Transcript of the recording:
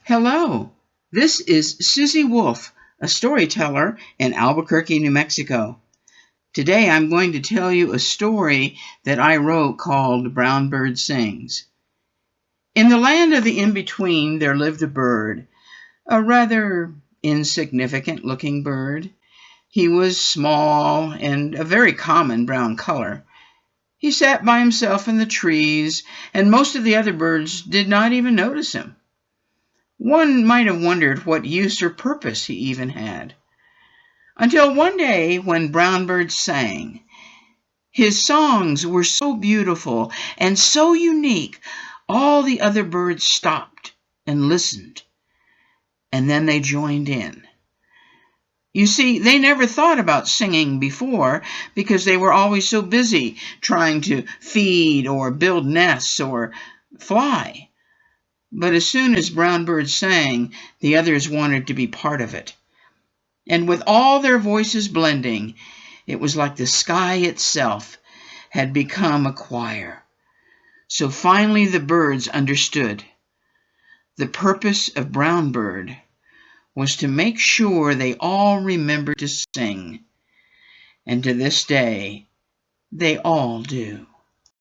Hello, this is Susi Wolf, a storyteller in Albuquerque, New Mexico. Today I'm going to tell you a story that I wrote called Brown Bird Sings. In the land of the in-between there lived a bird, a rather insignificant-looking bird. He was small and a very common brown color. He sat by himself in the trees, and most of the other birds did not even notice him. One might have wondered what use or purpose he even had. Until one day when Brown Bird sang. His songs were so beautiful and so unique, all the other birds stopped and listened, and then they joined in. You see, they never thought about singing before because they were always so busy trying to feed or build nests or fly. But as soon as Brown Bird sang, the others wanted to be part of it. And with all their voices blending, it was like the sky itself had become a choir. So finally the birds understood. The purpose of Brown Bird was to make sure they all remembered to sing. And to this day, they all do.